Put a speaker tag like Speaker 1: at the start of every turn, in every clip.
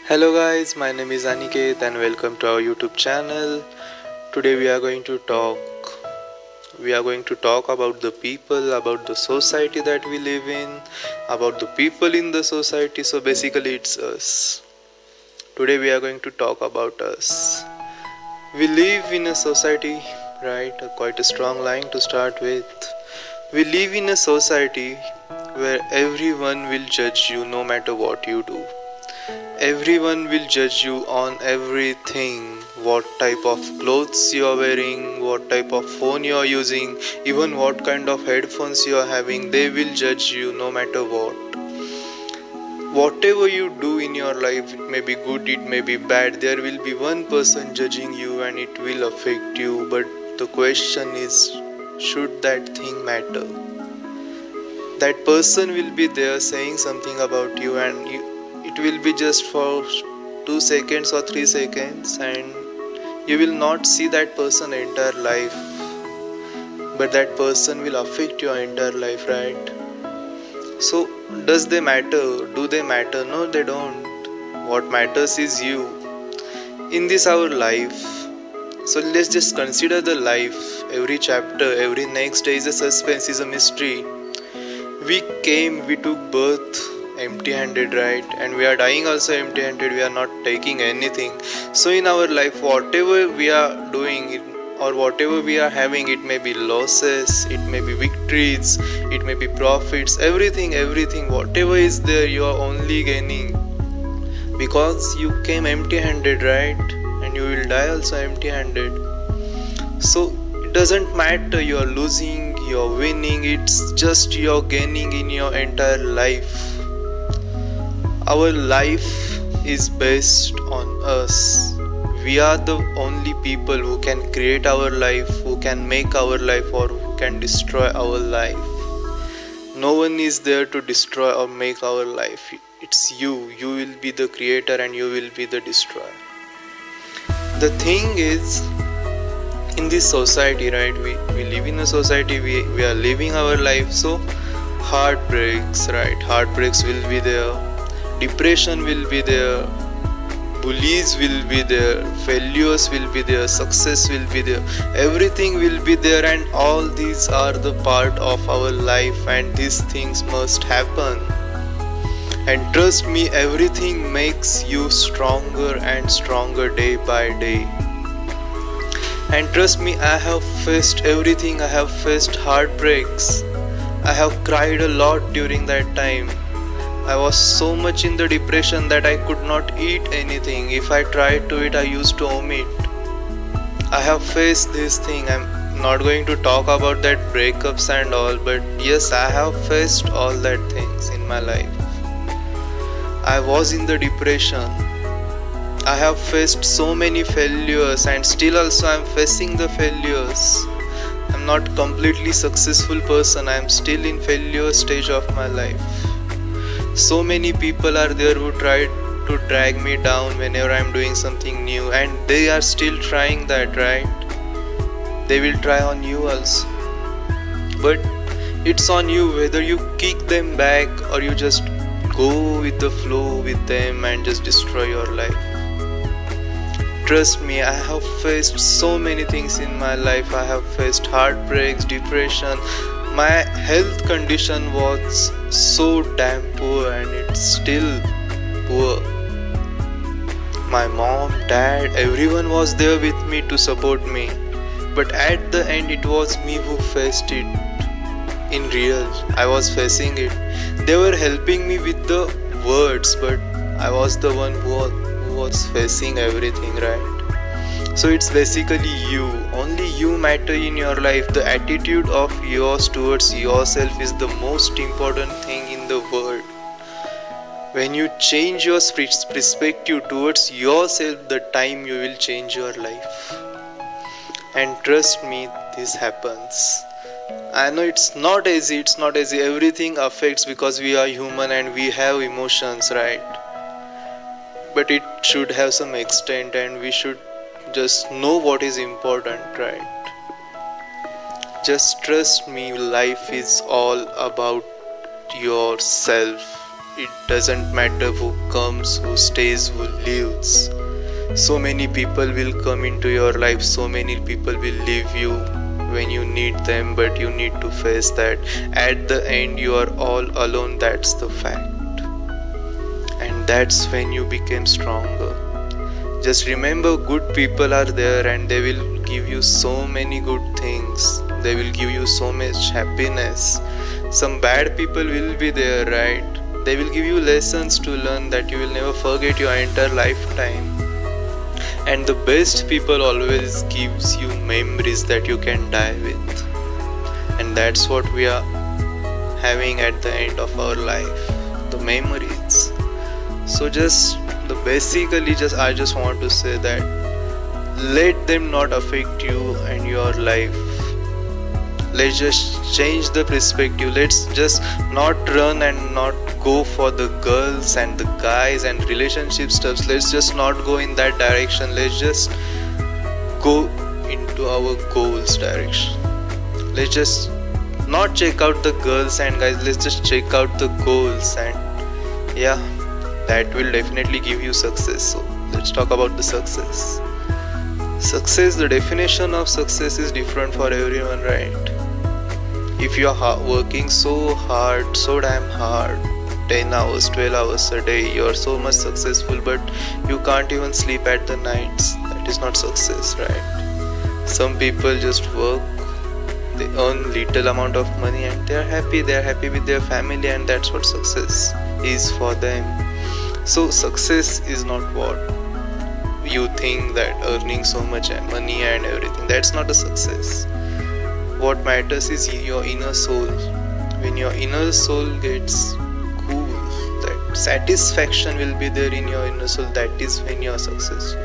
Speaker 1: Hello guys, my name is Aniket and welcome to our YouTube channel. Today we are going to talk about the people, about the society that we live in, about the people in the society. So basically it's us. Today we are going to talk about us. We live in a society, right? Quite a strong line to start with. We live in a society where everyone will judge you no matter what you do. Everyone will judge you on everything. What type of clothes you are wearing, what type of phone you are using, even what kind of headphones you are having, they will judge you no matter what. Whatever you do in your life, it may be good, it may be bad, there will be one person judging you and it will affect you. But the question is, should that thing matter? That person will be there saying something about you, and it will be just for 2 seconds or 3 seconds, and you will not see that person entire life, but that person will affect your entire life, right? So does they matter? Do they matter? No, they don't. What matters is you in this our life. So let's just consider the life. Every chapter, every next day is a suspense, is a mystery. We came, we took birth empty handed, right? And we are dying also empty handed. We are not taking anything. So in our life, whatever we are doing or whatever we are having, it may be losses, it may be victories, it may be profits, everything, whatever is there, you are only gaining because you came empty handed, right? And you will die also empty handed. So it doesn't matter you're losing, you're winning, it's just you're gaining in your entire life. Our life is based on us. We are the only people who can create our life, who can make our life, or who can destroy our life. No one is there to destroy or make our life. It's you. You will be the creator and you will be the destroyer. The thing is, in this society, right? We live in a society, we are living our life. So heartbreaks, right? Heartbreaks will be there. Depression will be there, bullies will be there, failures will be there, success will be there, everything will be there, and all these are the part of our life, and these things must happen. And trust me, everything makes you stronger and stronger day by day. And trust me, I have faced everything. I have faced heartbreaks. I have cried a lot during that time. I was so much in the depression that I could not eat anything. If I tried to eat, I used to vomit. I have faced this thing. I'm not going to talk about that breakups and all, but yes, I have faced all that things in my life. I was in the depression. I have faced so many failures, and still also I'm facing the failures. I'm not completely successful person. I'm still in failure stage of my life. So many people are there who try to drag me down whenever I'm doing something new, and they are still trying that, right? They will try on you also. But it's on you whether you kick them back or you just go with the flow with them and just destroy your life. Trust me, I have faced so many things in my life. I have faced heartbreaks, depression. My health condition was so damn poor, and it's still poor. My mom, dad, everyone was there with me to support me. But at the end, it was me who faced it. In real, I was facing it. They were helping me with the words, but I was the one who was facing everything, right? So it's basically you. Only you matter in your life. The attitude of yours towards yourself is the most important thing in the world. When you change your perspective towards yourself, the time you will change your life. And trust me, this happens. I know it's not easy. Everything affects because we are human and we have emotions, right? But it should have some extent, and we should just know what is important, right? Just trust me, life is all about yourself. It doesn't matter who comes, who stays, who leaves. So many people will come into your life, so many people will leave you when you need them, but you need to face that. At the end, you are all alone, that's the fact. And that's when you become stronger. Just remember, good people are there and they will give you so many good things. They will give you so much happiness. Some bad people will be there, right? They will give you lessons to learn that you will never forget your entire lifetime. And the best people always gives you memories that you can die with. And that's what we are having at the end of our life, the memories. So just I just want to say that let them not affect you and your life. Let's just change the perspective. Let's just not run and not go for the girls and the guys and relationship stuffs. Let's just not go in that direction. Let's just go into our goals direction. Let's just not check out the girls and guys. Let's just check out the goals, and yeah, that will definitely give you success. So let's talk about the success. Success, the definition of success is different for everyone, right? If you are working so hard, so damn hard, 10 hours, 12 hours a day, you are so much successful, but you can't even sleep at the nights. That is not success, right? Some people just work, they earn little amount of money and they are happy with their family, and that's what success is for them. So success is not what you think, that earning so much money and everything. That's not a success. What matters is your inner soul. When your inner soul gets cool, that satisfaction will be there in your inner soul. That is when you are successful.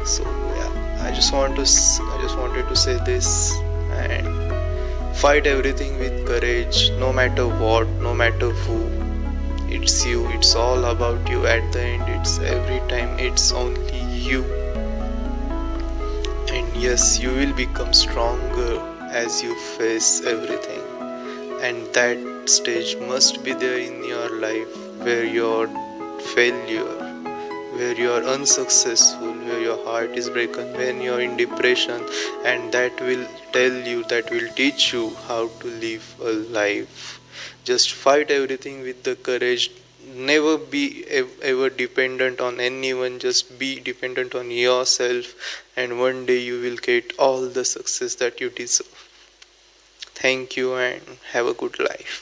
Speaker 1: So yeah, I just wanted to say this, and fight everything with courage, no matter what, no matter who. It's you, it's all about you at the end. It's every time, it's only you. And yes, you will become stronger as you face everything. And that stage must be there in your life where you're failure, where you're unsuccessful, where your heart is broken, when you're in depression, and that will teach you how to live a life. Just fight everything with the courage. Never be ever dependent on anyone. Just be dependent on yourself, and one day you will get all the success that you deserve. Thank you and have a good life.